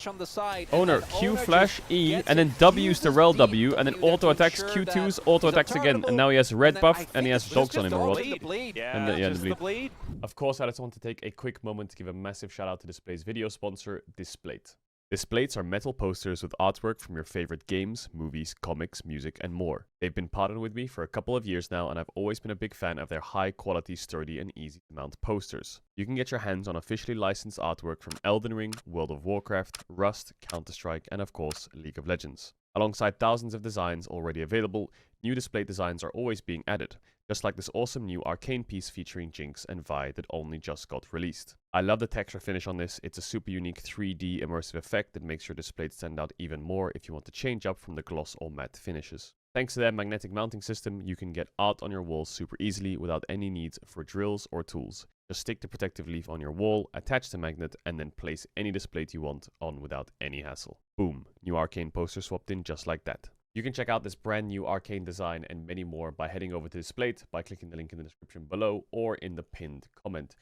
On the side. Owner Q flash E and then W's the rel W and then auto attacks Q2's auto attacks again, and now he has red buff and he has dogs on him or what? Yeah, the bleed. Of course, I just want to take a quick moment to give a massive shout out to Display's video sponsor, Displate. Displates are metal posters with artwork from your favorite games, movies, comics, music, and more. They've been partnered with me for a couple of years now, and I've always been a big fan of their high-quality, sturdy, and easy-to-mount posters. You can get your hands on officially licensed artwork from Elden Ring, World of Warcraft, Rust, Counter-Strike, and of course, League of Legends. Alongside thousands of designs already available, new display designs are always being added, just like this awesome new Arcane piece featuring Jinx and Vi that only just got released. I love the texture finish on this. It's a super unique 3D immersive effect that makes your display stand out even more if you want to change up from the gloss or matte finishes. Thanks to their magnetic mounting system, you can get art on your walls super easily without any need for drills or tools. Just stick the protective leaf on your wall, attach the magnet, and then place any display you want on without any hassle. Boom, new Arcane poster swapped in just like that. You can check out this brand new Arcane design and many more by heading over to Displate by clicking the link in the description below or in the pinned comment.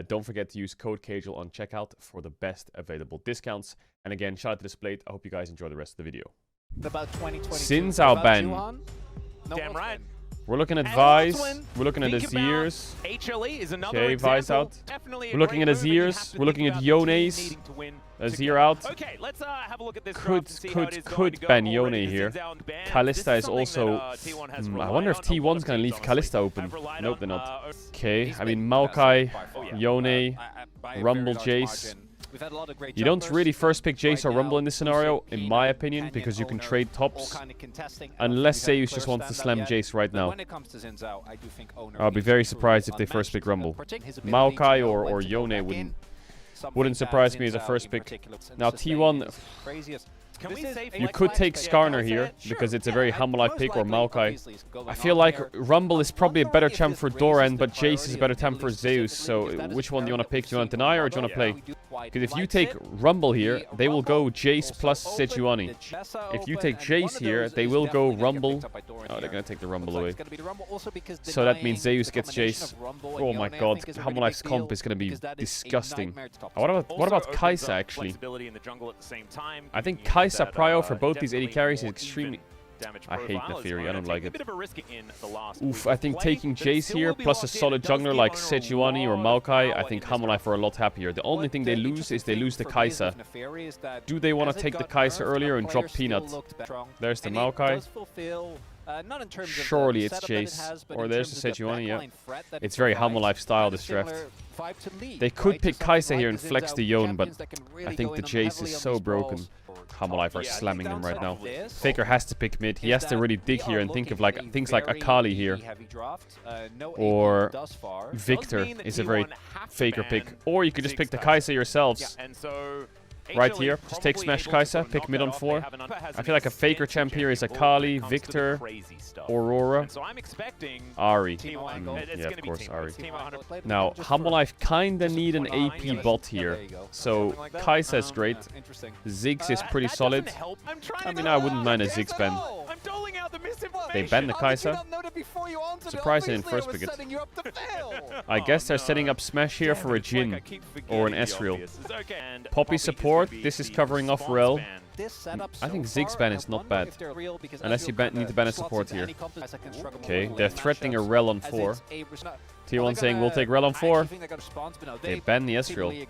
Don't forget to use code Caedrel on checkout for the best available discounts. And again, shout out to Displate. I hope you guys enjoy the rest of the video. About 2022. Since our ban. Damn right. We're looking at Vi's, we're looking at Azir's. Okay, Vi's out. We're looking at Azir's, we're looking at Yone's. Azir out. Okay, let's have a look at this Could ban Yone here. Kalista is also... I wonder if T1's gonna leave Kalista open. Nope, they're not. Okay, I mean Maokai, Yone, Rumble, Jace. You don't really first pick Jace or Rumble in this scenario, in my opinion, because you can trade tops. Unless Zeus just wants to slam Jace right now. I'll be very surprised if they first pick Rumble. Maokai or Yone wouldn't surprise me as a first pick. Now T1... You could take Skarner here, because it's a very Hammerlife pick, or Maokai. I feel like Rumble is probably a better champ for Doran, but Jace is a better champ for Zeus. So which one do you want to pick? Do you want to deny or do you want to play? Because if you take Rumble here, they will go Jace plus Sejuani. If you take Jace here, they will go Rumble. Oh, they're going to take the Rumble away. So that means Zeus gets Jace. Oh my god, Hammerlife's comp is going to be disgusting. What about Kai'Sa, actually? I think Kai'Sa prio for both these AD carries is extremely... I hate the theory, I don't like it. Oof, I think taking Jace here, plus a solid jungler like Sejuani or Maokai, I think Hammerlife are a lot happier. The only thing they lose is they lose the Kai'Sa. Do they want to take the Kai'Sa earlier and drop Peanut? There's the Maokai. Surely it's Jace. Or there's the Sejuani, yeah. It's very Hammerlife style, this draft. They could pick Kai'Sa here and flex the Yone, but I think the Jace is so broken. Hammerlife are slamming him right now. Faker has to pick mid. He has to really dig here and think of like things like Akali here. Or Victor is a very Faker pick. Or you could just pick the Kai'Sa yourselves. Right here, just take Smash Kai'Sa, pick mid on 4. I feel like a Faker champ here is Akali, Victor, Aurora, Ahri. Yeah, of course, Ahri. Now, Hammerlife kinda need an AP bot here. So, Kai'Sa is great. Ziggs is pretty solid. I mean, I wouldn't mind a Ziggs ban. They ban the Kai'Sa. Surprised they didn't first pick it. I guess they're setting up Smash here for a Jhin or an Ezreal. Poppy support. This is covering off Rel. I think Ziggs ban is not bad. Unless you need to ban a support here. Okay, they're threatening a Rel on 4. T1 saying we'll take Rel on 4. They ban the Ezreal.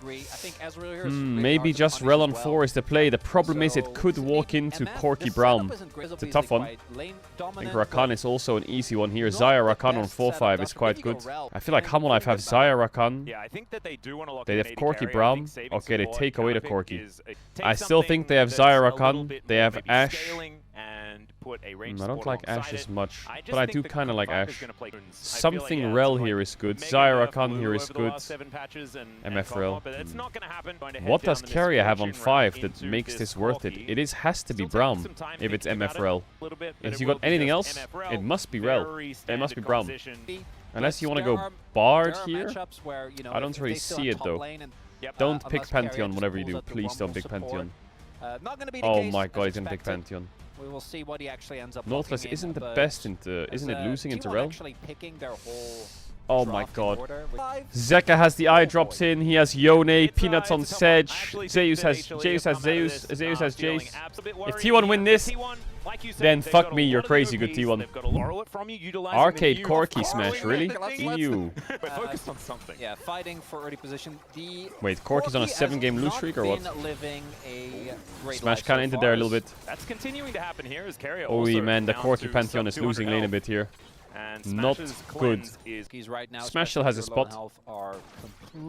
Maybe just Rel on 4 is the play. The problem is it could walk into Corki Brown. It's a tough one. I think Rakan is also an easy one here. Xayah Rakan on 4-5 is quite good. I feel like Hammerlife have Xayah Rakan. They have Corki Brown. Okay, they take away the Corki. I still think they have Xayah Rakan. They have Ashe. I don't like Ashe as much, but I do kind of like Ashe. Something Rel here is good. Xayah Rakan here is good. MF Rel. What does Keria have on 5 that makes this worth it? It has to be Braum if it's MF Rel. If you got anything else, it must be Rel. It must be Braum. Unless you want to go Bard here. I don't really see it though. Don't pick Pantheon whatever you do. Please don't pick Pantheon. Oh my god, he's gonna pick Pantheon. We will see what he actually ends up Nautilus isn't the best into... Isn't it losing into Rel? Oh my god. Zeka has the eye drops in. He has Yone. Peanuts on Sedge. Zeus has Zeus. Zeus has Jace. If T1 win this, then fuck me, you're crazy good T1. Arcade Corki smash, really? Ew. Focused on something. Yeah, fighting for early position. Wait, Corki's on a 7-game lose streak or what? Smash kind of into there a little bit. That's continuing to happen here as Caedrel. Oh man, the Corki Pantheon is losing lane a bit here. Not good. Smash still has a spot.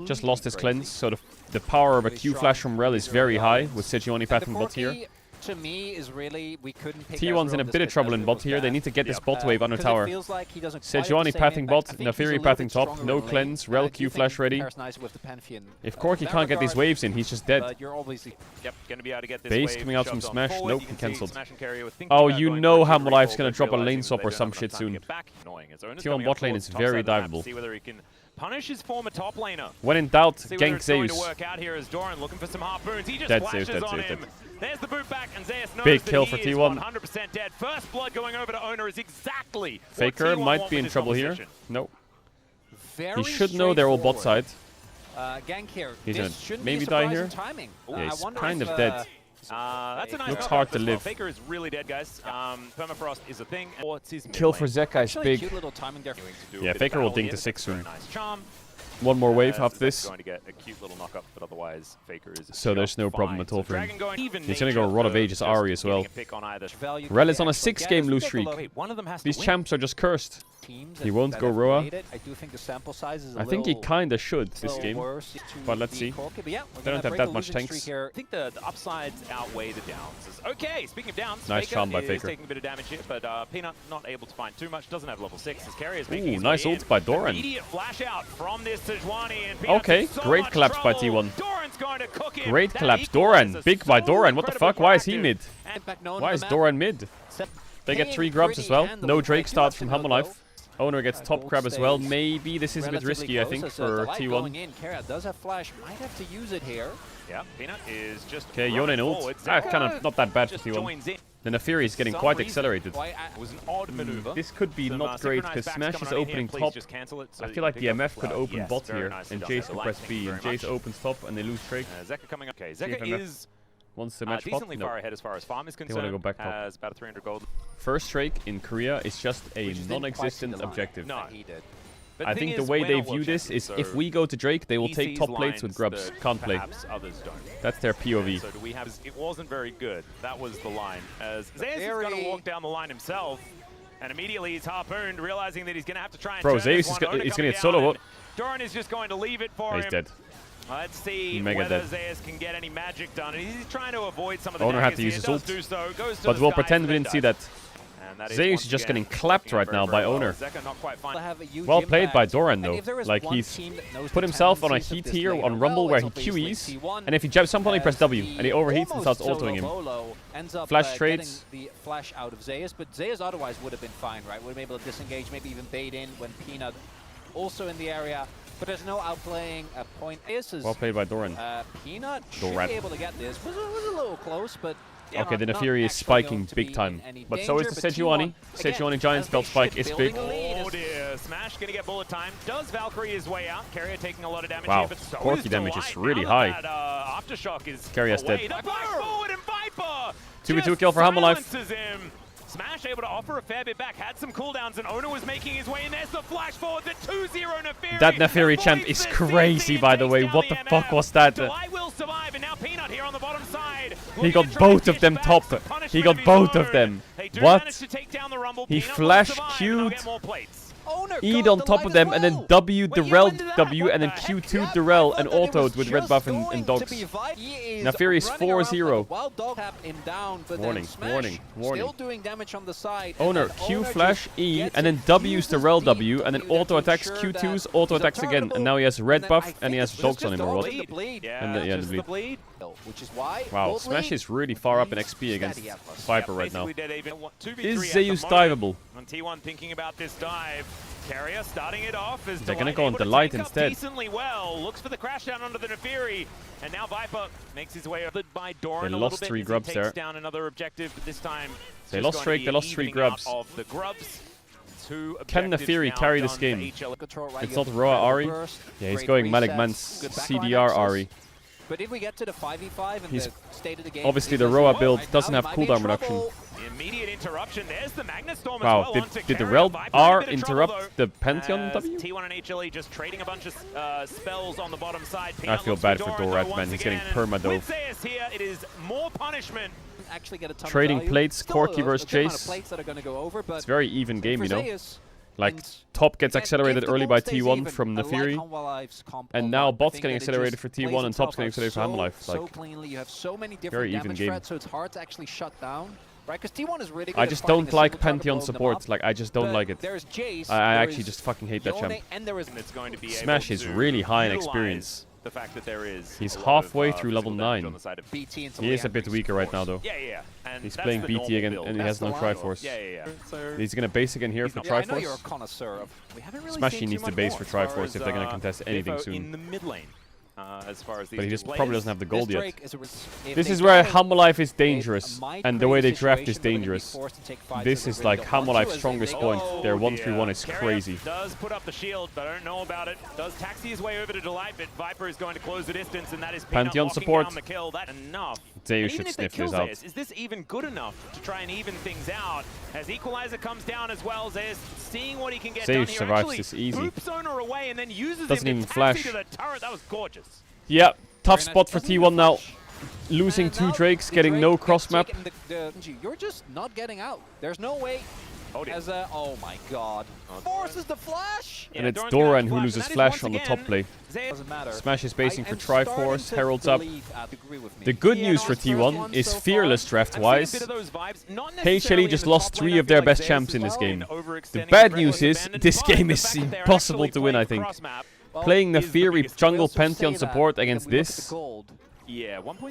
Just lost his cleanse, so the power of a Q flash from Rel is very high with Sejuani pathing bot here. To me is really we couldn't pick T1's in a bit of trouble in bot here. They need to get this bot wave on the tower. Sejuani pathing bot, Nafiri pathing top, no cleanse, Rel Q flash ready. If Corki can't get these waves in, he's just dead. Base coming out from Smash, nope, he cancelled. Oh, you know Hammerlife's gonna drop a lane swap or some shit soon. T1 bot lane is very diveable. Punish his former top laner. When in doubt, gank Zeus. Dead Zeus, dead. There's the boot back, and Zeus knows Big that kill he for is T1. 100% dead. First blood going over to Owner is exactly Faker might be in trouble here. Nope. He should know they're all bot side. He's gonna maybe die here. Yeah, he's kind of dead. That's a nice Looks hard to live. Faker is really dead, guys. Permafrost is a thing. Kill for Zeka is big. Yeah, Faker will dink to 6 soon. One more wave after this. Going to get a cute little knock-up, but otherwise Faker is so there's no problem at all for him. He's going to go Rod Rod of Ages Ari as well. Rel is on a 6-game lose streak. These champs are just cursed. He won't go Roa. I think he kinda should this game, but let's see. They don't have that much tanks. I think the upsides outweigh the downs. Okay, speaking of downs, nice charm by is Faker. taking a bit of damage here, but Peanut not able to find too much. Doesn't have level 6. His carry is ooh, nice ult by Doran. Immediate flash out from this Sejuani, and okay, so great collapse by T1. Great collapse. Doran, big by Doran. What the fuck? Why is he mid? Why is Doran mid? They get 3 grubs as well. No Drake starts from Hammerlife. Owner gets top crab as well. Maybe this is a bit risky, I think, for T1. Does have flash, might have to use it here. Yeah, Peanut is just okay, Yone ult. Kind of not that bad for T1. The Nafiri is getting quite accelerated. Was an odd maneuver. This could be not great because Smash is opening top. I feel like the MF could open bot here, and Jace could press B, and Jace opens top, and they lose Drake. Zeka coming up. Okay, Zeka is wants to match decently bot. far ahead as far as farm is concerned. They want to go back top. Has about 300 gold. First Drake in Korea is just a non-existent objective. No. I think the way they view this is if we go to Drake, they will take top plates with grubs. Can't play. Others don't. That's their POV. So do we have? It wasn't very good. That was the line. As Zeus is going to walk down the line himself, and immediately he's harpooned, realizing that he's going to have to try and. Bro, Zeus is going to get solo. Doran is just going to leave it for him. He's dead. Let's see Mega whether dead. Zeus can get any magic done. And he's trying to avoid some of the Owner had to use his ult, but we'll pretend we didn't see that. Zeus is just getting clapped right now by Owner. Well played by Doran though. Like he's put himself on a heat here on Rumble where he QEs, and if he jabs someone, he press W, and he overheats and starts ulting him. Flash trades. The flash out of Zeus, but Zeus otherwise would have been fine, right? Would have been able to disengage, maybe even bait in when Peanut also in the area. But there's no outplaying a point. Well played by Doran. Peanut should be able to get this. Was a little close, but. Yeah, okay, the Nafiri is spiking big time. But so is the Sejuani. Sejuani Giant Spell spike is big. Oh dear, Smash gonna get bullet time. Does Valkyrie his way out? Carrier taking a lot of damage wow. here, but so Corki is damage Delight. is really now high. That, Aftershock is Carrier's dead. The flash forward and Viper 2v2 kill for Hammerlife. Smash able to offer a fair bit back, had some cooldowns, and Owner was making his way, and there's the flash forward, the 2-0 Nafiri. That Nafiri champ is crazy, by the way. What the fuck was that? Delight will survive, and now Peanut here on the bottom side. He got both of them top. He got both of them. What? He flash Q'd, E'd on top of them, and then W'd the Rel W, and then Q2'd the Rel, and auto'd with red buff and dogs. Nafiri is 4-0. Warning. Owner, Q flash E, and then W's the Rel W, and then auto attacks, Q2's auto attacks again, and now he has red buff, and he has dogs on him or what? And the bleed. Wow, Smash is really far up in XP against Viper right now. Is Zeus diveable? On T1 thinking about this dive. Carrier starting it off as they're gonna go on Delight instead. Decently well, looks for the crash down under the Nafiri, and now Viper makes his way up by Doran. They lost 3 grubs there. Down another objective, but this time they lost Drake. They lost 3 grubs. Of the grubs. Can the Fury carry this game? It's not Roa Ari. Yeah, he's going Malik Mans CDR Ari. But if we get to the 5v5 and the state of the game, obviously the Roa build doesn't have cooldown reduction. Immediate interruption. There's the Magnet Storm wow, as well. did the Rel R interrupt the Pantheon W? T1 and HLE just trading a bunch of spells on the bottom side. I feel bad for Dorat, man. He's getting perma-dove. Here, it is more punishment. Actually get a ton trading plates, Corki versus Chase. It's very even game, you know. Like, top gets accelerated early by T1 from the Fury, and now bot's getting accelerated for T1 and top's getting accelerated for Hamalife. Like, very even game. So it's hard to actually shut down. Right, because T1 is really good. I just don't like Pantheon support. Like, I just don't like it. I actually just fucking hate that champ. Smash is really high in experience. The fact that there is he's halfway through level 9. He is a bit weaker right now, though. And he's playing BT again, and he has no Triforce. He's gonna base again here for Triforce. Smashy needs to base for Triforce if they're gonna contest anything soon. In the mid lane. As far as but he just probably doesn't have the gold yet. This is where Hamalife is dangerous, and the way they draft is dangerous. This is like Hamalife's strongest point. Their 1-3-1 is crazy. Does put up the shield, but I don't know about it. Does taxi his way over to Delight, but Viper is going to close the distance, and that is Pantheon support. Down the kill. That's enough. Zeus should sniff this out. Is this even good enough to try and even things out? As Equalizer comes down as well, Zeus seeing what he can get done here. Survives this easy. Boops owner away and then uses doesn't him even to flash. To the turret. That was gorgeous. Yeah, tough spot for T1 now. Losing 2 Drakes, getting no cross map. You're just not getting out. There's no way. Oh my god. Forces the flash! And it's Doran who loses flash on the top play. Smash is basing for Triforce, Herald's up. The good news for T1 is fearless draft-wise. HLE just lost 3 of their best champs in this game. The bad news is, this game is impossible to win, I think. Playing the Fury jungle Pantheon support against this,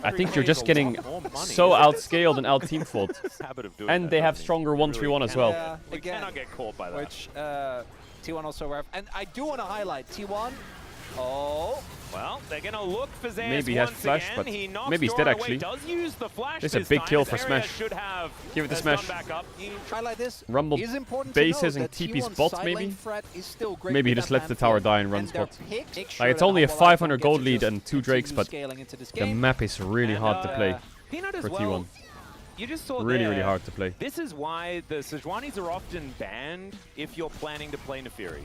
I think you're just getting so outscaled and out-team-fought. And they have stronger 1-3-1 as well. Yeah, we cannot get caught by that. Which T1 also have. And I do want to highlight T1. Oh. Well, they're going to look for Zeus. Maybe he has flash, but maybe he's dead actually. This is a big kill for Smash. Give it to Smash. Rumble bases and TP's bot maybe? Maybe he just lets the tower die and runs bot. Like, it's only a 500 gold lead and 2 Drakes, but the map is really hard to play for T1. You just saw really hard to play. This is why the Sejuanis are often banned if you're planning to play Neferi.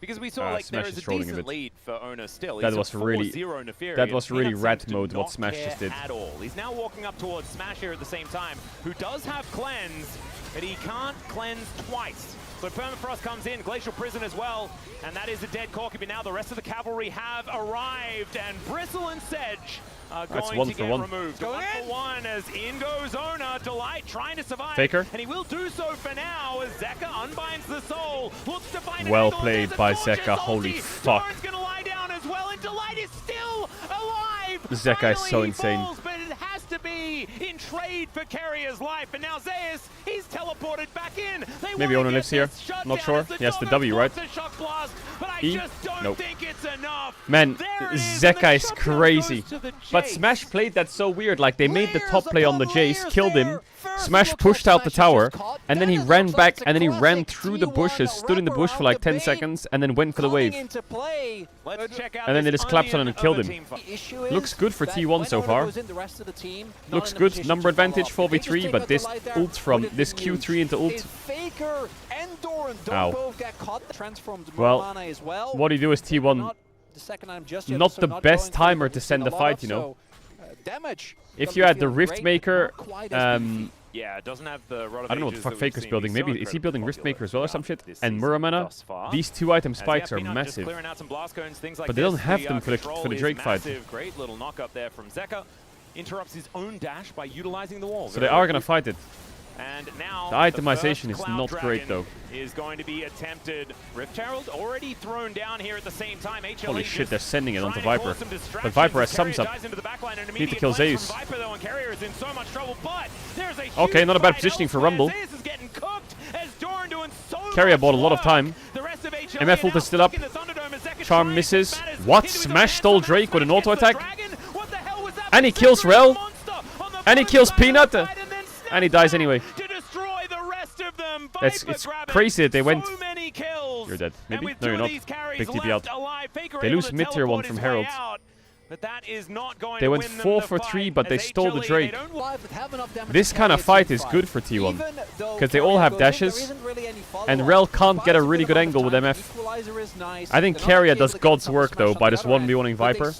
Because we saw like there is a decent lead for Ona still. That was really rat mode what Smash just did. At all. He's now walking up towards Smash here at the same time, who does have cleanse, but he can't cleanse twice. So Permafrost comes in, Glacial Prison as well, and that is a dead Corki. But now the rest of the cavalry have arrived, and Bristle and Sedge are going to get removed. 1 for 1 as in goes Ona. Delight trying to survive. Faker. And he will do so for now as Zeka unbinds the soul. Looks to find well played by Zeka. Holy fuck. Doran's gonna lie down as well, and Delight is still alive. Zeka is so insane. Falls, but it has to be in trade for Carrier's life. And now Zeus, he's teleported back in. Maybe Ona lives here. Not sure. Yes, the W, right? E? Nope. Man, Zeka is crazy. But Smash played that so weird. Like, they made the top play on the Jace, killed him. Smash pushed out the tower, and then he ran back, and then he ran through the bushes, stood in the bush for like 10 seconds, and then went for the wave. And then they just collapsed on him and killed him. Looks good for T1 so far. Looks good. Number advantage 4v3, but this ult from this Q3 into ult. Ow. Well, what do you do as T1? Not the best timer to send the fight, you know. If you had the Rift Maker, yeah, it doesn't have the I don't know what the fuck Faker's building. Maybe is he building Rift Maker as well or some shit? And Muramana. These 2 item spikes are massive. But they don't have them for the Drake fight. Great little knock up there from Zeka. Interrupts his own dash by utilizing the wall. So they are gonna fight it. And now the itemization is not great though. Is going to be attempted. Rift Herald already thrown down here at the same time. HLE holy shit, they're sending it onto Viper. But Viper has sums up. Need to kill Zeus. Okay, not a bad positioning for Rumble. Carrier bought a lot of time. MF ult is still up. Charm misses. What? Smash stole Drake with an auto attack? And he kills Rel. And he kills Peanut. And he dies anyway. It's crazy that they went... So many kills. You're dead. Maybe? And No, you're not. Big TP out. They lose mid-tier 1 from Herald. But that is not going They went 4 for 3, but they stole the Drake. This kind of fight is good for T1. Because they all have dashes. And Rel can't get a really good angle with MF. I think Keria does God's work though by just 1v1ing Viper.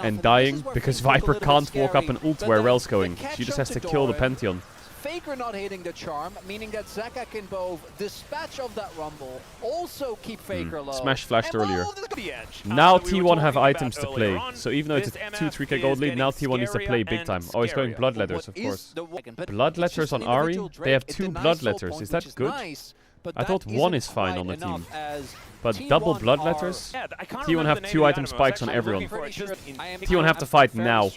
And dying. Because Viper can't walk up an ult where Rel's going. She just has to kill the Pantheon. Faker not hitting the charm, meaning that Zeka can both dispatch of that Rumble, also keep Faker low. Smash flashed earlier. Now T1 have items to play. So even though it's a 2-3k gold lead, now T1 needs to play big time. Oh, he's going Bloodletters, of course. Bloodletters on Ahri? They have 2 Bloodletters. Is that good? I thought 1 is fine on the team. But double Bloodletters? T1 have 2 item spikes on everyone. T1 have to fight now.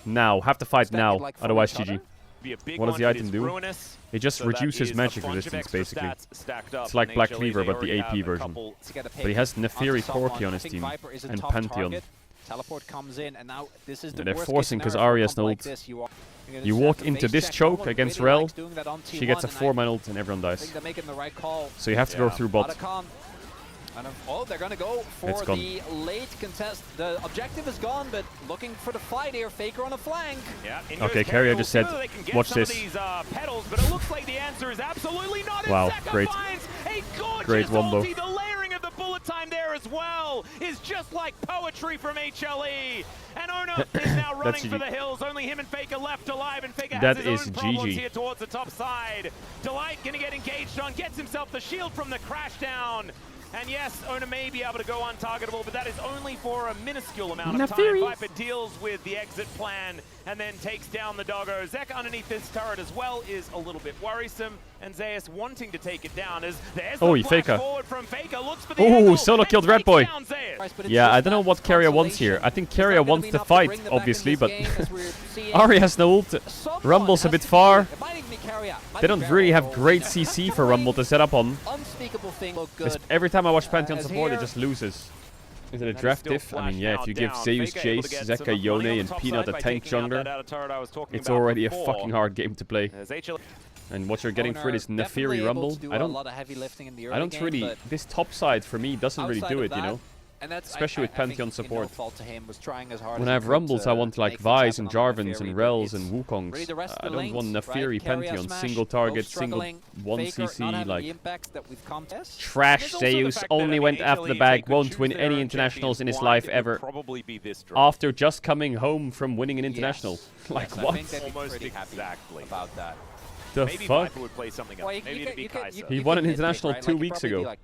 Now. Have to fight now. Otherwise GG. What does the item do? It just reduces magic resistance, basically. It's like Black Cleaver, but the AP version. But he has Neferi Corki on his team, and Pantheon. Teleport comes in, and now this is the they're forcing because Ahri has no ult. You walk into this choke against Rel, she gets a 4-man ult and everyone dies. So you have to go through bot. Oh, they're gonna go for the late contest. The objective is gone, but looking for the fight here. Faker on a flank. Yeah, okay, Keria just said, watch this. Pedals, but it looks like the answer is absolutely not. Wow, great. Great wombo. The layering of the bullet time there as well is just like poetry from HLE. And Ona is now running for the hills. Only him and Faker left alive, and Faker has his own problems here towards the top side. Delight gonna get engaged on, gets himself the shield from the crash down. And yes, Ona may be able to go untargetable, but that is only for a minuscule amount of time. Viper deals with the exit plan and then takes down the doggo. Zek underneath this turret as well is a little bit worrisome, and Zeus wanting to take it down as there's the flash forward from Faker. Looks for the angle, solo killed Red Boy. Yeah, I don't know what Keria wants here. I think Keria wants to fight, obviously, but Ahri has no ult. Rumble's a bit far. They don't really have great CC for Rumble to set up on. Every time I watch Pantheon support, it just loses. Is it a draft diff? I mean, yeah, if you give Zeus Jace, Zeka, Yone, and Peanut a tank jungler, it's already a fucking hard game to play. And what you're getting for it is Neferi Rumble. I don't really... This top side, for me, doesn't really do it, you know? Especially with Pantheon support. When I have Rumbles, I want like Vi's and Jarvans and Rels and Wukongs. I don't want Neferi Pantheon, single target, single 1 CC, like... Trash Zeus, only went after the bag, won't win any internationals in his life ever. After just coming home from winning an international. Like what? Almost exactly about that. The maybe fuck? Viper would play something else. Maybe it'd be Kai'Sa. He won an international 2 weeks ago.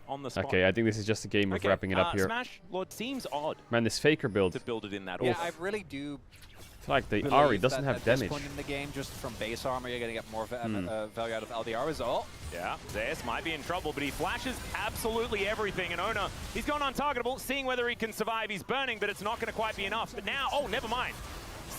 On the spot. Okay, I think this is just a game of wrapping it up here. Smash Lord seems odd. Man, this Faker build. To build it in that yeah, I really do. I feel like the Ahri doesn't have damage. At this point in the game, just from base armor, you're gonna get more value out of LDR as well. Yeah, Zeus might be in trouble, but he flashes absolutely everything. And Ona, he's gone untargetable, seeing whether he can survive. He's burning, but it's not going to quite be enough. But now, oh, never mind.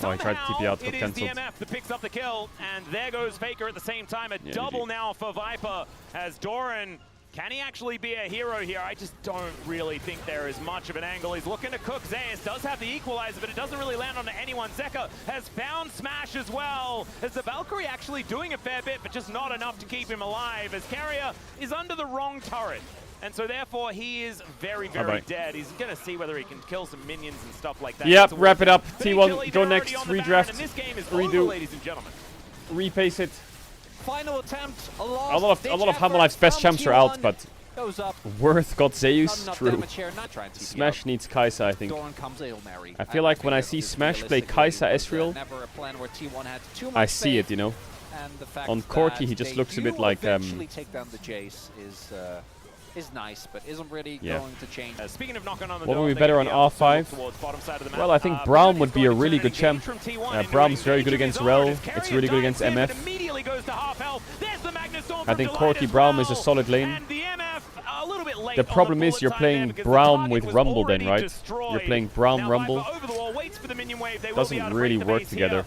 Oh, he tried to TP out, got cancelled. It is the MF that picks up the kill, and there goes Faker at the same time. A double now for Viper, as Doran, can he actually be a hero here? I just don't really think there is much of an angle. He's looking to cook. Zeus does have the equalizer, but it doesn't really land on anyone. Zeka has found Smash as well, as the Valkyrie actually doing a fair bit, but just not enough to keep him alive, as Keria is under the wrong turret. And so therefore he is very, very dead. He's going to see whether he can kill some minions and stuff like that. Yep, wrap it up. T1, go next, redraft, redo, ladies and gentlemen. Repace it. Final attempt. A lot of Hammerlife's best champs are out, but Worth got Zeus, true. Smash needs Kai'Sa, I think. I feel like when I see Smash play Kai'Sa Ezreal, I see it, you know. On Corki, he just looks a bit like is nice, but isn't really going to change. Speaking of knocking on the what would be better on R5? Well, I think Braum would be a really good champ. Braum's very good against Rel. It's really good against MF. I think Corki Braum is a solid lane. The problem is you're playing Braum with Rumble then, right? You're playing Braum Rumble. Doesn't really work together.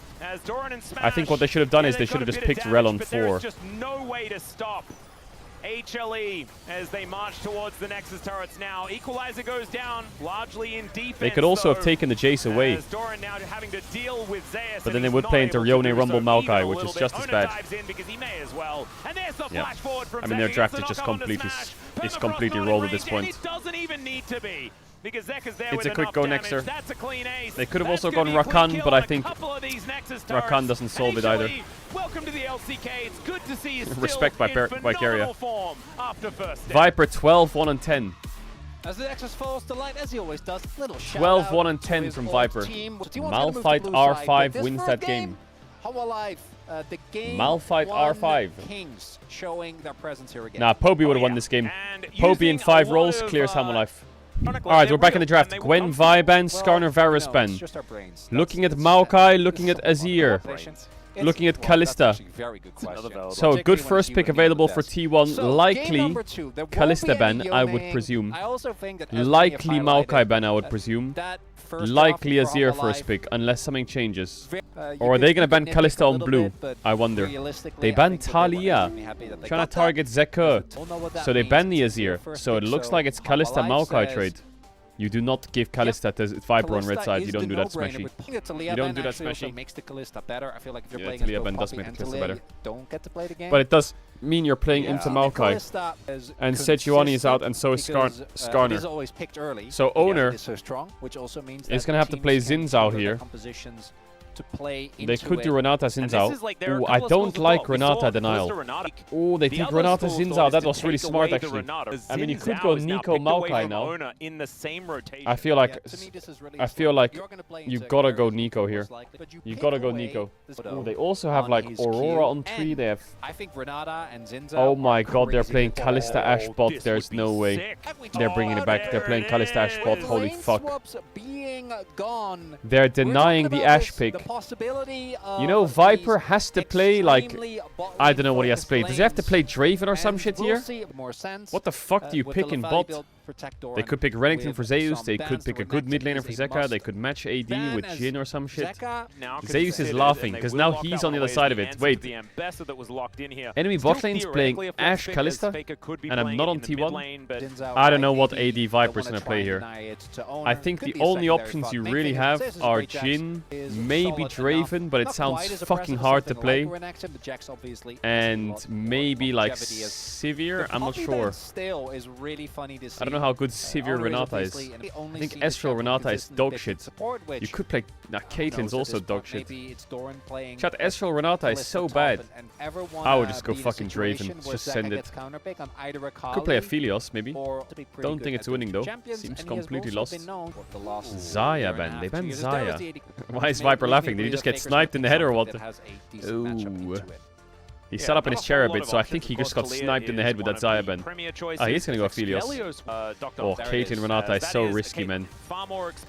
I think what they should have done is they should have just picked Rel on 4. HLE as they march towards the Nexus turrets now. Equalizer goes down, largely in defense. They could also have taken the Jace away. Now having to deal with Zeus, but then they would play into Rione, Rumble, Maokai, which is just as bad. Yeah. I mean, their draft is just completely rolled at this point. It doesn't even need to be. Because Zek is there it's with a quick go Nexer. That's a clean ace. They could have also gone Rakan, but I think Rakan doesn't solve it either. Welcome to the LCK. It's good to see you still Respect by Vicaria. Form after first step. Viper 12, 1 and 10. As the Nexus falls to light, as he always does, little 12, 1 and 10 from Viper. Malphite R5 wins that game. The game Malphite R5. Kings showing their presence here again. Nah, Poby would have won this game. Poby in 5 rolls clears Hammerlife. Alright, we're back in the draft. Gwen, Viban, Skarner, Varusban. Looking at Maokai, looking at Azir. Looking at Kalista. So, good first pick available for T1. Likely Kalista ban, I would presume. Likely Maokai ban, I would presume. Likely Azir first pick, unless something changes. Or are they going to ban Kalista on blue? I wonder. They ban Talia. Trying to target Zeka. So they ban the Azir. So it looks like it's Kalista Maokai trade. You do not give Kalista to Viper on red side. You don't do that smashy. You don't do that smashy. Makes the Kalista better. I feel like if you're playing Talia ban does make the Kalista better. Don't get to play the game. But it does mean you're playing into Maokai. And Sejuani is out, and so is Skarner. So Owner is going to have to play Xin Zhao here. They could do Renata Xin Zhao. Ooh, I don't like Renata Denial. Oh, they take Renata Xin Zhao. That was really smart, actually. I mean, you could go Nico Maokai now. I feel like you gotta go Nico here. You gotta go Nico. Ooh, they also have like Aurora on 3. They have. Oh my god, they're playing Kalista Ashe bot. There's no way. They're bringing it back. They're playing Kalista Ashe bot. Holy fuck. They're denying the Ashe pick. You know, Viper has to play like... I don't know what he has to play. Does he have to play Draven or some shit here? What the fuck do you pick in bot? They could pick Renekton for Zeus. They could pick a good mid laner for Zeka. They could match AD with Jhin or some shit. Zeus is laughing because now he's on the other side of it. Wait. Enemy bot lane's playing Ashe Kalista and I'm not on T1? I don't know what AD Viper's gonna play here. I think the only options you really have are Jhin, maybe Draven, but it sounds fucking hard to play. And maybe like Sivir, I'm not sure. I don't know how good Sivir Renata is. I think Ezreal Renata is dog shit. You could play... Nah, Caitlyn's also dog shit. Chat, Ezreal Renata is so bad. I would just go fucking Draven. Just send it. Could play Aphelios, maybe. Don't think it's winning, though. Seems completely lost. Zaya ban. They banned Zaya. Why is Viper laughing? Did he just get sniped in the head or what? Ooh. He sat up in his chair a bit, so I think he just got sniped in the head with that Zaya ban. Ah, he's gonna go Aphelios. Oh, Caitlyn Renata is so risky, man.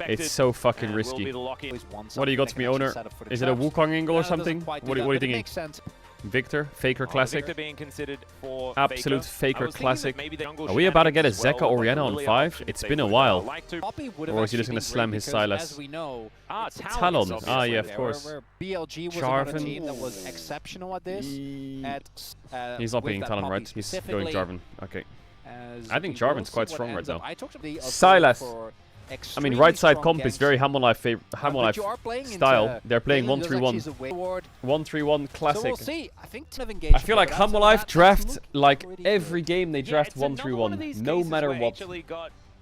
It's so fucking risky. What do you got to me, Owner? Is it a Wukong angle or something? What are you thinking? Victor, Faker Classic. Absolute Faker Classic. Are we about to get a Zeka Orianna on 5? It's been a while. Or is he just going to slam his Sylas? Talon. Ah, yeah, of course. Jarvan. He's not playing Talon, right? He's going Jarvan. Okay. I think Jarvan's quite strong right now. Sylas. I mean, right side comp is very Hammerlife style. They're playing 1-3-1. 1-3-1 classic. I feel like Hammerlife draft, like every game they draft 1-3-1, no matter what.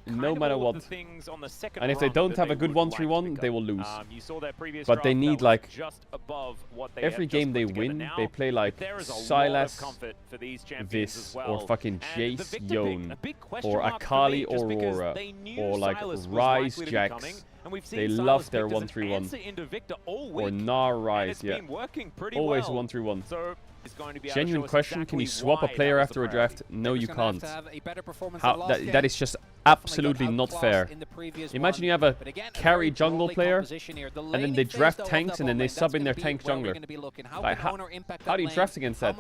No matter what. And if they don't have a good 1-3-1, they will lose. But they need like... Every game they win, they play like Sylas, this, or fucking Jace Yone, or Akali Aurora, or like Ryze Jax. They love their 1-3-1. Or Gnar Ryze, yeah. Always 1-3-1. Genuine question, can you swap a player after a draft? No, you can't. That is just absolutely not fair. Imagine you have a carry jungle player, and then they draft tanks, and then they sub in their tank jungler. Like, how do you draft against that?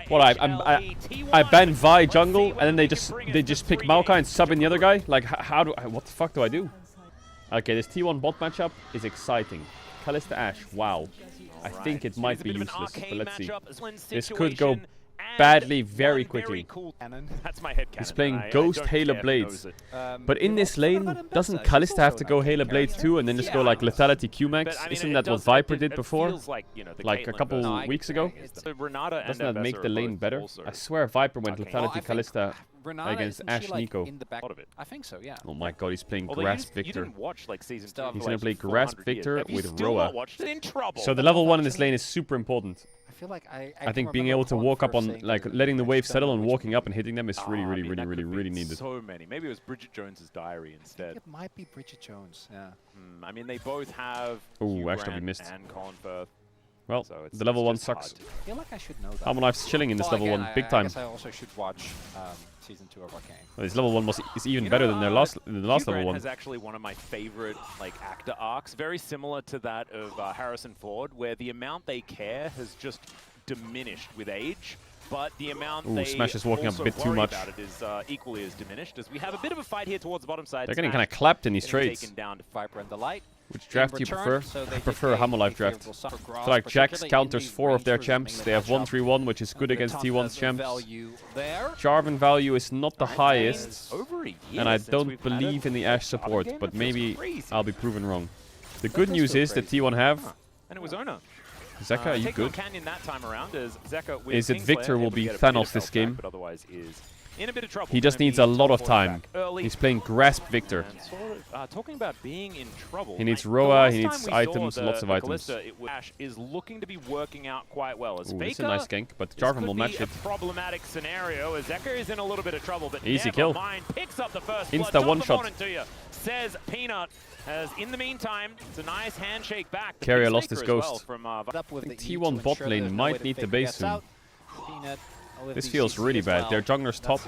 What, I ban Vi jungle, and then they just pick Maokai and sub in the other guy? Like, what the fuck do I do? Okay, this T1 bot matchup is exciting. Kalista Ashe, wow. I think it might be useless, but let's see. This could go badly very quickly. Cool. That's my head cannon. He's playing Ghost Halo Blades. But in this lane, doesn't Kalista have to go Halo Blades too and then just go like Lethality Q-Max? Isn't that what Viper did before? Like a couple weeks ago? Doesn't that make the lane better? I swear Viper went Lethality Kalista against Ashe Nico. I think so, yeah. Oh my god, he's playing Grasp Victor. He's He's gonna play Grasp Victor with Roa. So So the level 1 in this lane is super important. I feel like I think being able to walk up on, like, letting the wave settle and walking up and hitting them is really needed. So many. Maybe it was Bridget Jones's diary I instead. think it might be Bridget Jones, yeah. I mean, they both have Ooh, actually we missed. and Colin Firth. Well, So it's the level 1 just sucks. hard. I feel like I should know that. Half-Life's chilling in this level 1 big I time. guess I also should watch Season 2 of Arcane. Well, this level 1 is even better than the last level Hugh 1. has actually one of my favorite actor arcs, very similar to that of Harrison Ford, where the amount they care has just diminished with age, but the amount they Smash is walking up a also bit too worry much. about it is equally as diminished, as we have a bit of a fight here towards the bottom side. They're getting Smash kind of clapped in these getting trades. taken down to Viper and the Light. Which draft do you prefer? I prefer a Hammer Life draft. So like Jax counters 4 of their champs. They have 1-3-1, which is good against T1's champs. Jarvan value is not the highest, and I don't believe in the Ashe support, but maybe I'll be proven wrong. The good news is that T1 have... And it was Ona. Zeka, are you good? Canyon that time around as Zeka with Is it Kingslayer Victor will able to be get a bit of Thanos this health game? back, but otherwise is in a bit of trouble. He just Gonna needs be a lot of teleported time. back early. He's playing Grasp Victor. And sort of, talking about being in trouble. He needs the Roa, last he time needs we saw items, lots of the items. Kalista, Ashe is looking to be working out quite well. As Ooh, this is a Faker, nice gank, but this Jarvan could will match be it. a problematic scenario as Zeka is in a little bit of trouble, but Easy never kill. mind, picks up the first Insta blood. one Top of the shot. morning to you, says Peanut. As in the meantime, it's a nice handshake back. The Carrier lost Peacemaker his as well ghost. from, I think T1 bot lane might need the base soon. This feels really bad. Their jungler's top.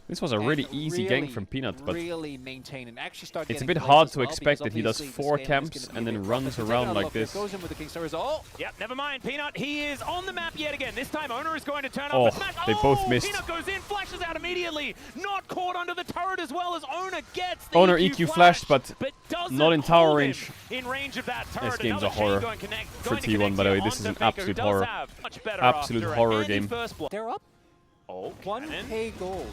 This was a really easy gank from Peanut, but it's a bit hard to expect that he does 4 camps and then runs around like this. Yep, never mind, Peanut. He is on the map yet again. This time, Owner is going to turn up Oh, and smash. they both missed. Peanut goes in, flashes out immediately. Not caught under the turret as well as Owner gets the Owner EQ flashed, but doesn't not in tower hold him range. In range of that turret. This game's a Another chain horror going connect, for going to T1, connect by the way. here This is onto an Faker, absolute who does horror. have much better Absolute after a horror handy game. first blood. They're up. Oh, 1k gold.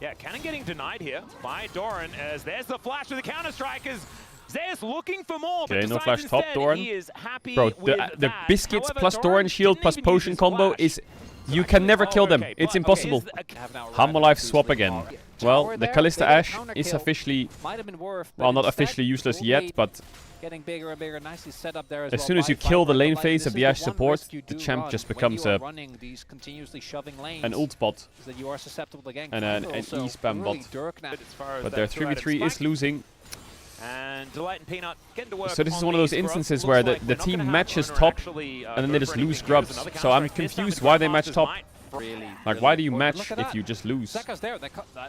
Yeah, Cannon getting denied here by Doran as there's the flash with the counter-strike as Zeus looking for more, but Okay, no decides flash top, instead Doran. he is happy Bro, with the that. biscuits However, plus Doran shield didn't plus even potion use his combo flash. is... You can never kill them. It's impossible. Hammer Life swap again. Well, the Kalista Ashe is officially... Well, not officially useless yet, but... Getting bigger and bigger, nicely set up there as As well soon as by you kill Viper the lane Light. phase This of the is Ashe one support, risk you the do champ run just when becomes you are a running these continuously shoving lanes, an ult bot. is that you are susceptible to gank. And an Viper also E-spam really bot. Dirk now. But their 3v3 is losing. And Delight and Peanut getting to work. So this is on one of those these instances grubs. where Looks the like we're not team gonna have matches Owner top, actually, and then go they for just anything lose here. grubs. There's another So I'm counter-strike. This time confused the why they match Grandmasters top. might Like, why do you Look match at if that. you just lose? Zeka's there.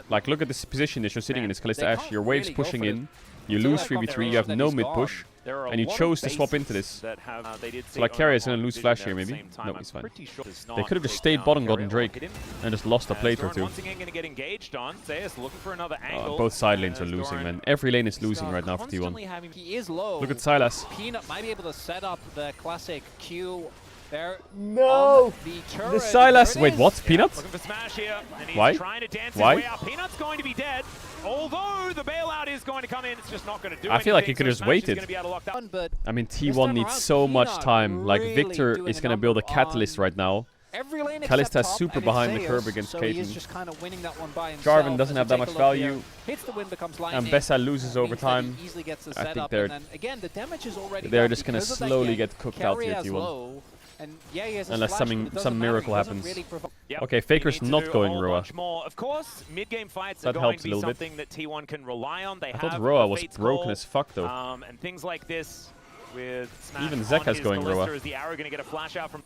Like, look at this position that you're sitting in. It's Kalista they Ashe. can't Your wave's really go pushing for it. in. You lose 3v3. You have no mid push. There are a And you lot of chose to swap bases into this. that have, they did So see like Owner Carrier's on gonna lose vision flash there here at the maybe. same time. No, I'm he's fine. pretty sure does They not could have just take stayed down bot and gotten Carrier or Drake hit him. and just lost a plate or Doran two. once again going to get engaged on. Zeus looking for another angle. Both side lanes are as losing, Doran man. Every lane is losing right now for constantly T1. having- He is low. Look at Silas. Peanut might be able to set up the classic Q there. No! On the turret. The Silas. There it Wait, is. what? Peanut? Looking for smash here, and he's Why? trying to dance Why? his way out. Peanut's going to be dead. Although the bailout is going to come in, it's just not going to do I feel like he anything, could so have Smash is waited. gonna be able to lock that. But I mean, this T1 time needs around, so much Peanut time. Like, really Victor doing is a going to build a number catalyst on right now. every lane Kalista except is top, super and behind it's the curb Zeus, against so he is Caitlyn. just kind of winning that one by himself. Jarvan doesn't As have we that take much a look here. value. Hits the win, becomes lightning. And Bessa loses over Means that he time. easily gets the I think setup, they're- and then again the damage is already They're done just gonna because of that slowly gank. get cooked out Carry here, has T1. low, and yeah, he has his Unless flash, some- but it doesn't some matter, miracle he doesn't happens. really Yep. Okay, You Faker's need to not do a going whole Roa. bunch more. Of course, mid-game fights That are going helps to a be little bit. something that T1 can rely on. They I have thought Roa a was Fate's broken Call, as fuck though. and things like this with Smash Even on Zeka's his going Ballista. Roa. Is the arrow going to get a flash out from?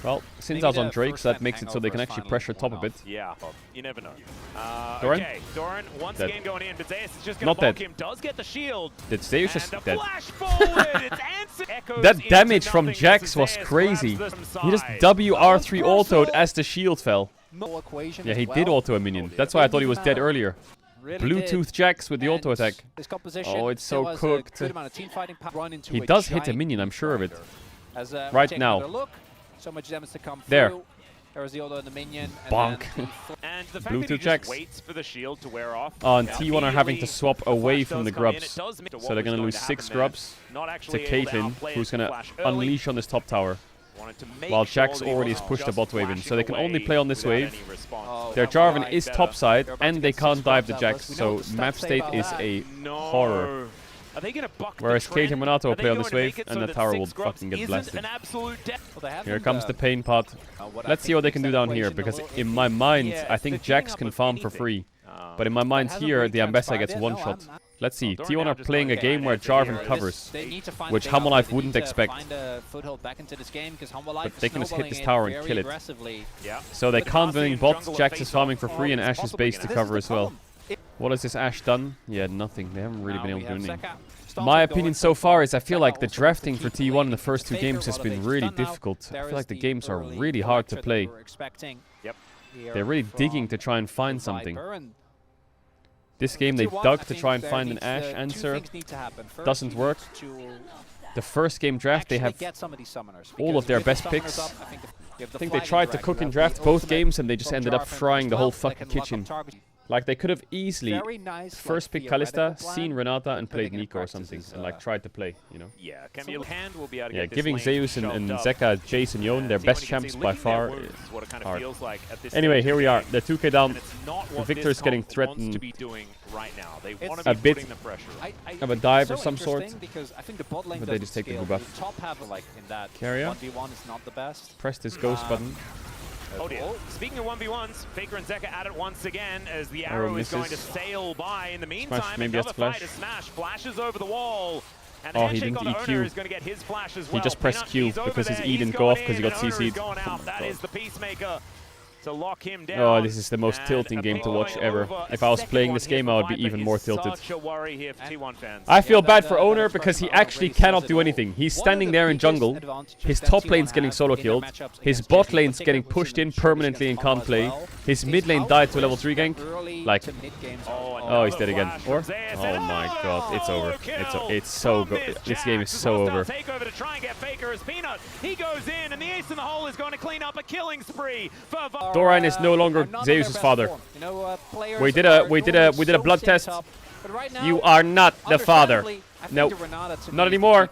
Well, since Maybe I was on the Drake, first so that time makes it so they can hangover actually is pressure finally top a bit. Yeah, you never know. Doran? Okay, Doran once Dead. again going in, but Zeus is just going Not to bulk dead. him. Does get the shield. Did Zeus And just the dead? flash forward. It's answered. Echoes That into damage from nothing Jax as was Zeus crazy. grabs them He just side. WR3 autoed as the shield fell. No equation Yeah, as he well. did auto a minion. That's why I thought he was dead earlier. Really Bluetooth did. Jax with the auto And attack. This composition Oh, it's still so has a cooked. good amount of team fighting power. Run into He a does hit a giant minion, I'm sure of it. grinder. As, Right take now. another look. So much damage to come There. through. There was the auto and the minion. Bonk. And the fact Blue that two he just checks. waits for the shield to wear off. Oh, and T1 are having to swap away from the grubs. So they're going to lose 6 grubs to Caedrel, who's going to unleash on this top tower. While Jax already has pushed the bot wave in. So they can only play on this wave. Their Jarvan is topside, and they can't dive the Jax. So map state is a horror. Are they gonna buck Whereas the Kate and trend? Renato will Are they play on going this to wave, make it and so the that tower will 6 grubs fucking get isn't blasted. an absolute Here comes the pain pot. Let's see what they can do down here, because in my mind, I think Jax can farm for free. But in my mind here, the Ambessa gets one shot. Let's see. T1 are playing a game where Jarvan covers, which HaMoLife wouldn't expect. But they can just hit this tower and kill it. So they can't win bot. Jax is farming for free, and Ashe is base to cover as well. What has this Ashe done? Yeah, nothing. They haven't really been able to do anything. My opinion so far is I feel like the drafting for T1 in the first 2 games has been really difficult. I feel like the games are really hard to play. They're really digging to try and find something. This game they dug to try and find an Ashe answer. Doesn't work. The first game draft they have all of their best picks. I think they tried to cook and draft both games and they just ended up frying the whole fucking kitchen. Like, they could have easily first picked Kalista, seen Renata, and played Nico or something, and like tried to play, you know. Yeah, Giving Zeus and Zeka, Jace and Yone, their best champs by far, hard. Anyway, here we are. They're 2k down. The Victor's getting threatened a bit of a dive of some sort, but they just take the buff. Carrier. Press this ghost button. Oh dear. Speaking of 1v1s, Faker and Zeka at it once again as the arrow is going to sail by. In the meantime, another fight is Smash. Flashes over the wall. And oh, he didn't EQ. Is going to get his flash as well. He just pressed Q because his E didn't go off because he got CC'd. That is the Peacemaker to lock him down. Oh, this is the most tilting game to watch ever. If I was playing this game, I would be even more tilted. I feel bad for Owner because he actually cannot do anything. He's standing there in jungle. His top lane's getting solo killed. His bot lane's getting pushed in permanently and can't play. His mid lane died to a level 3 gank. Like, oh, he's dead again. Or, oh my god, it's over. It's so good. This game is so over. Takeover to try and get Faker as Peanut. He goes in, and the ace in the hole is going to clean up a killing spree for Doran is no longer Zeus's father. We did a blood test. You are not the father. No, not anymore.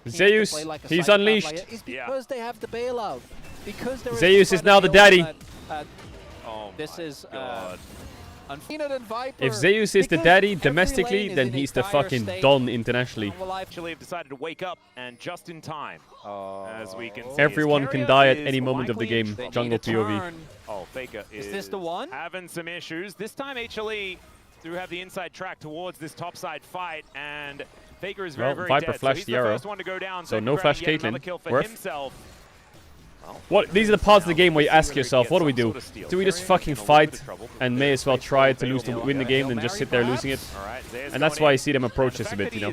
Zeus, he's unleashed. Zeus is now the daddy. This is if Zeus is the daddy domestically, then he's the fucking Don internationally. Actually have decided to wake up, and just in time, as we can see. Everyone can die at any moment of the game. Jungle POV. Oh, Faker is this the one? Having some issues. This time HLE do have the inside track towards this topside fight, and Faker is very, very Viper dead. flashed the arrow. So no flash Caitlyn. Worth. What? These are the parts of the game where you ask yourself, what do we do? Do we just fucking fight and may as well try to win the game than just sit there losing it? And that's why you see them approach this a bit, you know.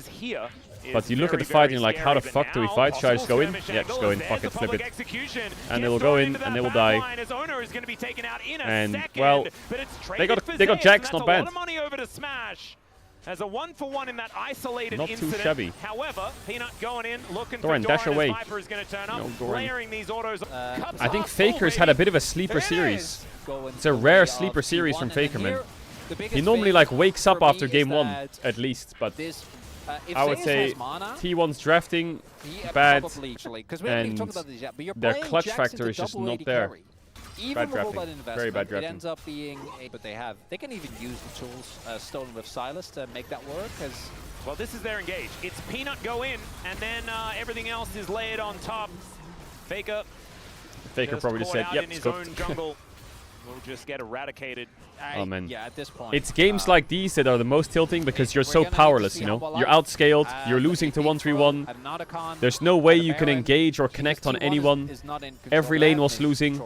But you look at the fight and you're like, how the fuck do we fight? Should I just go in? Yeah, just go in, fucking flip it. And they will go in and they will die. And, well, they got Jax, not bad. As a 1-for-1 in that isolated not incident. Too shabby. However, Peanut going in, looking Doran, for dash away. Viper is going to turn up, layering these autos. I think Faker's had a bit of a sleeper series. It's a rare sleeper series from Faker, man. He normally like wakes up after game 1, at least, but I would say T1's drafting bad, and their clutch factor is just not there. Bad drafting. Very bad drafting. It ends up being but they can even use the tools stolen with Silas to make that work. Well, this is their engage. It's Peanut go in, and then everything else is layered on top. Faker probably just said, "Yep, in his own jungle will just get eradicated." Oh man, yeah, at this point, it's games like these that are the most tilting because you're so powerless, you know. You're outscaled, you're losing to 1-3-1. There's no way you can engage or connect on anyone. Every lane was losing.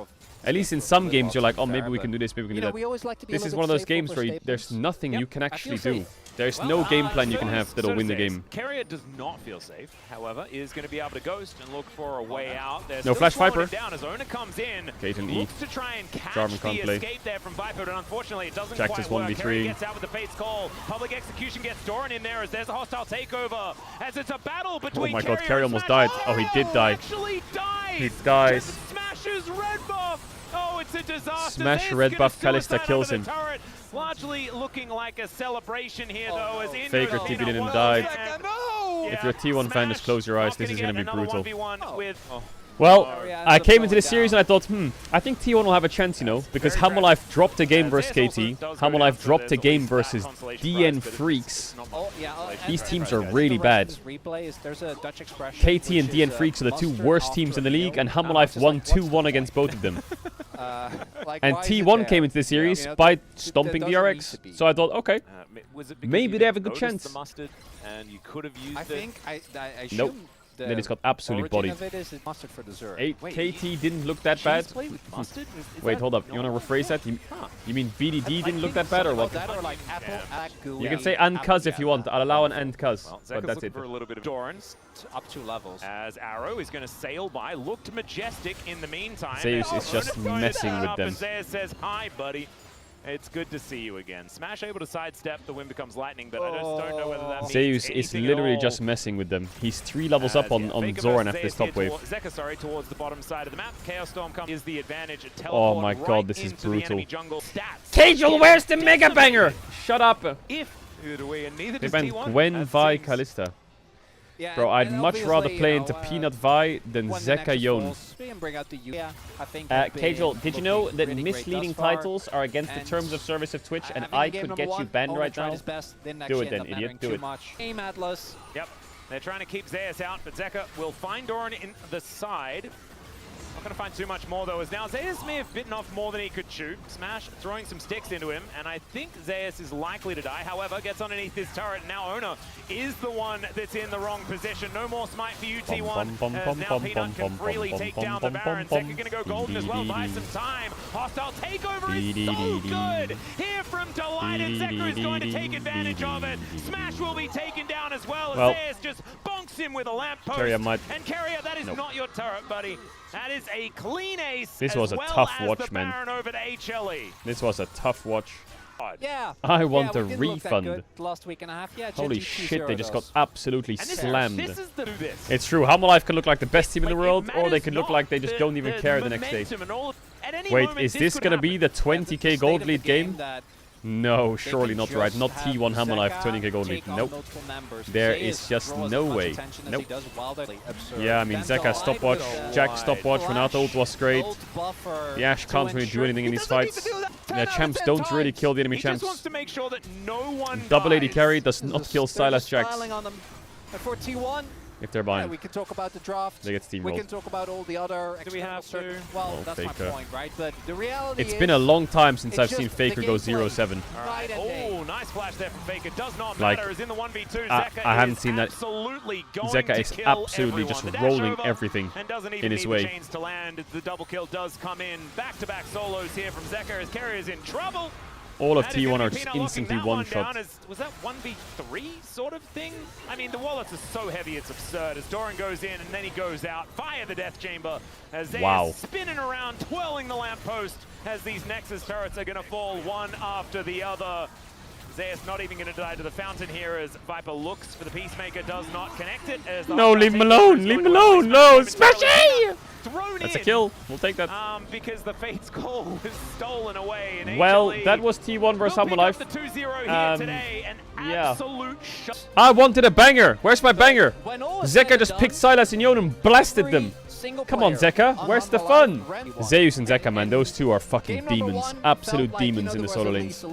At least in some games, you're like, oh, maybe we can do this, maybe we can do that. This is one of those games where there's nothing you can actually do. There's no game plan you can have that'll win the game. Carrier does not feel safe, however, is going to be able to ghost and look for a way out. There's no flash Viper. Down as Owner comes in, Caitlyn E. looks to try and catch Jarvan can't the escape there from Viper, but unfortunately it doesn't Jax quite is work. 1v3. Carrier gets out with the face call. Public execution gets Doran in there as there's a hostile takeover. As it's a battle between oh my god, Carrier almost died. Oh, he did die. Actually dies. He dies. Just smashes red buff. Smash red buff Kalista kills him. Largely looking like a celebration here, though, as Faker TP'd in and died. If you're a T1 fan, just close your eyes. This is going to be brutal. Well, I came into this series and I thought, I think T1 will have a chance, you know, because Hammerlife dropped a game versus KT. Hammerlife dropped a game versus DN Freaks. These teams are really bad. KT and DN Freaks are the two worst teams in the league, and Hammerlife won 2-1 against both of them. And T1 came into the series by stomping the RX. So I thought, okay, maybe they have a good chance. Nope. They just got absolutely bodied. KT didn't look that bad. Wait, hold up. You want to rephrase that? You mean VDD didn't look that bad, or what? You can say and cuz if you want. I'll allow an and cuz, but that's it. For a little bit of Dorans up 2 levels. As Arrow is going to sail by, looked majestic in the meantime. Zeus is just messing with them. Zeus says, hi, buddy. It's good to see you again. Smash able to sidestep, the wind becomes lightning, but I just don't know whether that means Zeus is literally just messing with them. He's 3 levels up on Zoran after this top wave. Zeka, sorry, towards the bottom side of the map. Chaos Storm comes is the advantage. Oh my god, this is brutal. Caedrel, where's the Mega Banger? Shut up. They banned Gwen, Vi, Kalista. Bro, I'd much rather play into Peanut Vi than Zeka Yon. Caedrel, did you know that misleading titles are against the terms of service of Twitch, and I could get you banned right now? Do it then, idiot. Do it. Yep, they're trying to keep Zeus out, but Zeka will find Doran in the side. Not going to find too much more, though, as now Zeus may have bitten off more than he could chew. Smash throwing some sticks into him, and I think Zeus is likely to die. However, gets underneath this turret, and now Ona is the one that's in the wrong position. No more smite for UT1, as now Peanut can freely take down the Baron. Zeka going to go golden as well, buy some time. Hostile takeover is so good! Here from Delighted, Zeka is going to take advantage of it. Smash will be taken down as well, as Zeus just bonks him with a lamppost. And Carrier, that is not your turret, buddy. That is a clean ace. This was a tough watch, man. Over to HLE. This was a tough watch. Yeah. I want a refund. Last week and a half. Yeah, holy shit, they just got absolutely slammed. It's true, Hammerlife can look like the best team in the world, or they can look like they just don't even care the next day. Wait, is this gonna be the 20k gold lead game? No, surely not right. Not T1 Hammerlife 20k gold lead. Nope. There is just no way. Nope. Yeah, I mean, Zeka stopwatch, Jack stopwatch, Renato ult was great. The Ashe can't really do anything in these fights. Yeah, champs don't really kill the enemy champs. Double AD carry does not kill Sylas Jax. If they're buying. We can talk about the draft. They get steamrolled. We can talk about all the other. Do we have to? Well, that's Faker. My point, right? But the reality it's been a long time since I've seen Faker go 0-7. Right. Oh, nice flash there from Faker. Does not matter. Is in the 1v2. Zeka I haven't seen that. Zeka is absolutely just rolling everything in his way. Chains to land. The double kill does come in. Back-to-back solos here from Zeka as Carrier is in trouble. All of T1 are just instantly one-shot. Was that 1v3 sort of thing? I mean, the wallets are so heavy, it's absurd. As Doran goes in and then he goes out. Fire the Death Chamber as they are spinning around, twirling the lamppost as these Nexus turrets are going to fall one after the other. Zeus not even going to die to the fountain here as Viper looks for the Peacemaker, does not connect it. As no, leave him alone, leave him alone, no, Smashy! That's a kill, we'll take that. Because the Fate's call was stolen away. In well, HLE. That was T1 versus Hammerlife. The 2-0 here today, an absolute shot. I wanted a banger, where's my banger? Zeka just picked Sylas and Yon and blasted them. Come on, Zeka, where's the fun? Zeus and Zeka, man, those two are fucking demons. Absolute demons in the solo lanes.